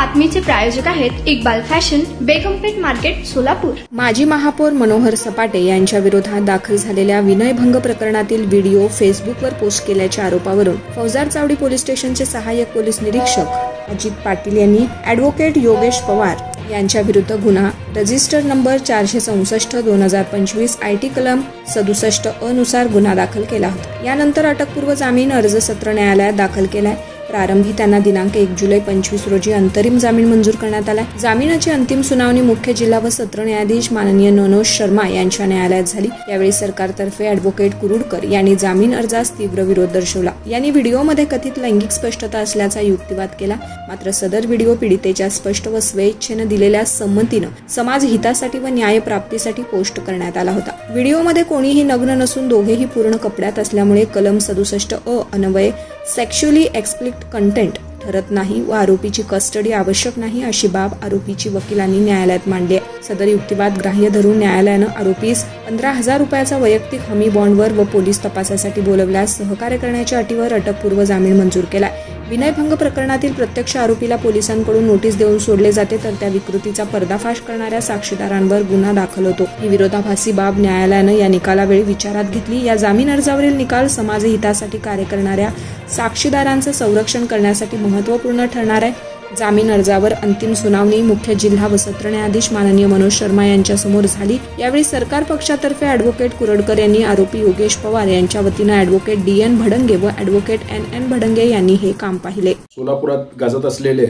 बातमीचे प्रायोजक आहेत Iqbal fashion, बेगमपेठ market, Solapur. माजी महापौर मनोहर सपाटे यांच्या विरोधात दाखल झालेल्या विनयभंग प्रकरणातील व्हिडिओ फेसबुकवर पोस्ट केल्याच्या आरोपावरून फौजदार चावडी पोलीस स्टेशनचे सहाय्यक पोलीस निरीक्षक अजित पाटील यांनी ॲडव्होकेट योगेश पवार यांच्या विरुद्ध गुन्हा रजिस्टर नंबर 464/2025 IT कलम 67 अ नुसार गुन्हा दाखल केला होता। यानंतर अटकपूर्व जामीन अर्ज सत्र न्यायालयात दाखल केलाय। प्रारंभी त्यांना दिनांक 1 जुलै 2025 रोजी अंतरिम जामीन मंजूर करण्यात आला। जामिनाची अंतिम सुनावणी मुख्य जिल्हा व सत्र न्यायाधीश माननीय मनोज शर्मा यांच्या न्यायालयात झाली। यावेळी सरकारतर्फे ॲडव्होकेट कुरुडकर यांनी जामीन अर्जास तीव्र विरोध दर्शवला। यांनी व्हिडिओमध्ये कथित लैंगिक स्पष्टता असल्याचा युक्तिवाद केला। मात्र सदर व्हिडिओ पीडितेच्या स्पष्ट व स्वेच्छेने दिलेल्या संमतीने समाज हितासाठी व न्याय प्राप्तीसाठी पोस्ट करण्यात आला होता। व्हिडिओमध्ये कोणीही नग्न नसून दोघेही पूर्ण कपड्यात असल्यामुळे कलम 67 अ अन्वये सेक्शुअली एक्सप्लिक्ट कंटेंट ठरत नाही व आरोपीची कस्टडी आवश्यक नाही अशी बाब आरोपीची वकिलांनी न्यायालयात मांडली आहे। सदर युक्तिवाद ग्राह्य धरून न्यायालयानं आरोपीस 15,000 रुपयाचा वैयक्तिक हमी बॉन्डवर व पोलीस तपासासाठी बोलवल्यास सहकार्य करण्याच्या अटीवर अटकपूर्व जामीन मंजूर केला। विनयभंग प्रकरणातील प्रत्यक्ष आरोपीला पोलिसांकडून नोटीस देऊन सोडले जाते तर त्या विकृतीचा पर्दाफाश करणाऱ्या साक्षीदारांवर गुन्हा दाखल होतो। ही विरोधाभासी बाब न्यायालयानं या निकालावेळी विचारात घेतली। या जामीन अर्जावरील निकाल समाजहितासाठी कार्य करणाऱ्या साक्षीदारांचं संरक्षण करण्यासाठी महत्त्वपूर्ण ठरणार आहे। जामीन अर्जावर अंतिम सुनावणी मुख्य जिल्हा व सत्र न्यायाधीश माननीय मनोज शर्मा यांच्या समोर झाली। यावेळी सरकार पक्षातर्फे ॲडव्होकेट कुरडकर यांनी आरोपी योगेश पवार यांच्या वतीने ॲडव्होकेट DN भडंगे व ॲडव्होकेट NN भडंगे यांनी हे काम पाहिले। सोलापुरात गाजत असलेले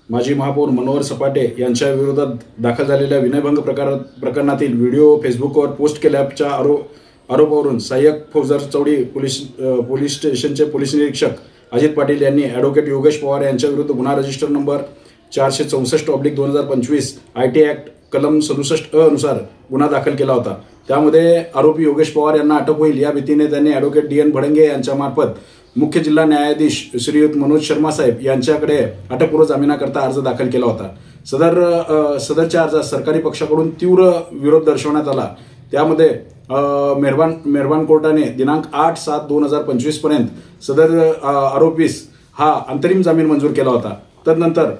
माजी महापौर मनोहर सपाटे यांच्या विरोधात दाखल झालेल्या विनयभंग प्रकरणातील व्हिडिओ फेसबुकवर पोस्ट केल्याच्या आरोपावरून सहाय्यक फौजदार चावडी पोलीस स्टेशनचे पोलीस निरीक्षक अजित पाटील यांनी ॲडव्होकेट योगेश पवार यांच्या विरुद्ध गुन्हा रजिस्टर नंबर 464/2025 IT ॲक्ट कलम 67 अ नुसार गुन्हा दाखल केला होता। त्यामध्ये आरोपी योगेश पवार यांना अटक होईल या भीतीने त्यांनी ॲडव्होकेट DN भडंगे यांच्या मार्फत मुख्य जिल्हा न्यायाधीश श्रीयुत मनोज शर्मा साहेब यांच्याकडे अटकपूर्व जामिनाकरता अर्ज दाखल केला होता। सदरच्या अर्जात सरकारी पक्षाकडून तीव्र विरोध दर्शवण्यात आला। त्यामध्ये मेहरबान कोर्टाने दिनांक 8/7/2025 पर्यंत सदर आरोपीस हा अंतरिम जामीन मंजूर केला होता। तदनंतर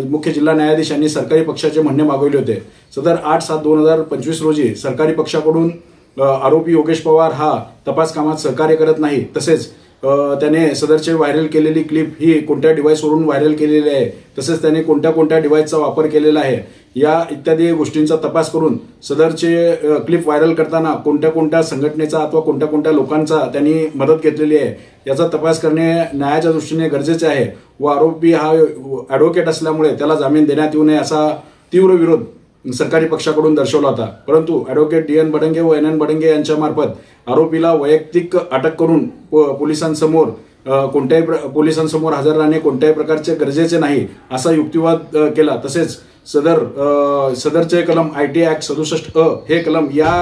मुख्य जिल्हा न्यायाधीश यांनी सरकारी पक्षाचे म्हणणे मागवले होते। सदर 8/7/2025 रोजी सरकारी पक्षाकडून आरोपी योगेश पवार हा तपास कामात सहकार्य करत नाही, तसेच त्याने सदरचे व्हायरल केलेली क्लिप ही कोणत्या डिव्हाइसवरून व्हायरल केलेली आहे, तसेच त्याने कोणत्या डिव्हाइसचा वापर केलेला आहे या इत्यादी गोष्टींचा तपास करून सदरचे क्लिप व्हायरल करताना कोणत्या संघटनेचा अथवा कोणत्या लोकांचा त्यांनी मदत घेतलेली आहे याचा तपास करणे न्यायाच्या दृष्टीने गरजेचे आहे व आरोपी हा ॲडव्होकेट असल्यामुळे त्याला जामीन देण्यात येऊ नये असा तीव्र विरोध सरकारी पक्षाकडून दर्शवला होता। परंतु ॲडव्होकेट DN भडंगे व NN भडंगे यांच्या मार्फत आरोपीला वैयक्तिक अटक करून पोलिसांसमोर हजर राहणे कोणत्याही प्रकारचे गरजेचे नाही असा युक्तिवाद केला। तसेच सदरचे कलम IT ॲक्ट 67 अ हे कलम या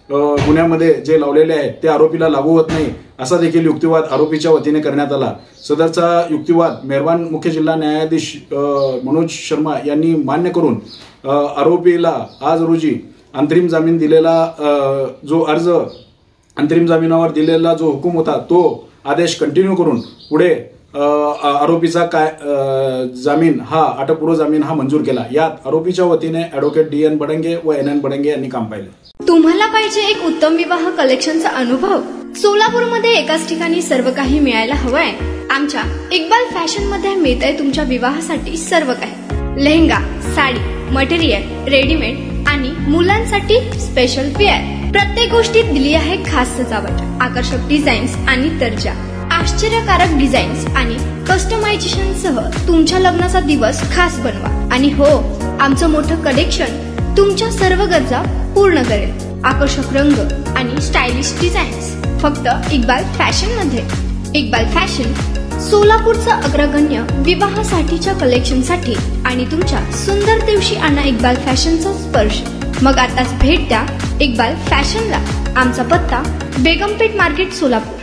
गुन्ह्यामध्ये जे लावलेले आहे ते आरोपीला लागू होत नाही असा देखील युक्तिवाद आरोपीच्या वतीने करण्यात आला। सदरचा युक्तिवाद मेहरबान मुख्य जिल्हा न्यायाधीश मनोज शर्मा यांनी मान्य करून आरोपीला आज रोजी अंतरिम जामीन दिलेला जो अर्ज अंतरिम जामिनावर दिलेला जो हुकूम होता तो आदेश कंटिन्यू करून पुढे आरोपीचा जामीन हा अटकपूर्व जामीन हा मंजूर केला। यात आरोपीच्या वतीने ॲडव्होकेट DN भडंगे व NN भडंगे यांनी काम पाहिले। तुम्हाला पाहिजे एक उत्तम विवाह कलेक्शनचा अनुभव? सोलापूरमध्ये एकाच ठिकाणी सर्व काही मिळायला हवंय? आमच्या इक्बाल फॅशन मध्ये मिळतंय तुमच्या विवाहासाठी सर्व काही। लेहंगा, साडी, मटेरियल, रेडीमेड आणि मुलांसाठी स्पेशल वेअर। प्रत्येक गोष्टीत दिली आहे खास सजावट, आकर्षक डिझाईन्स आणि दर्जा, आश्चर्यकारक डिझाईन्स आणि कस्टमायझेशन सह तुमच्या लग्नाचा दिवस खास बनवा। आणि हो, आमचं मोठं कलेक्शन तुमच्या सर्व गरजा पूर्ण करेल। आकर्षक रंग आणि स्टायलिश डिझाईन्स फक्त इक्बाल फॅशन मध्ये। इक्बाल फॅशन सोलापूरचा अग्रगण्य विवाहासाठीच्या कलेक्शनसाठी आणि तुमच्या सुंदर दिवशी आणा इक्बाल फॅशनचा स्पर्श। मग आताच भेट द्या इक्बाल फॅशनला। आमचा पत्ता बेगमपेठ मार्केट, सोलापूर।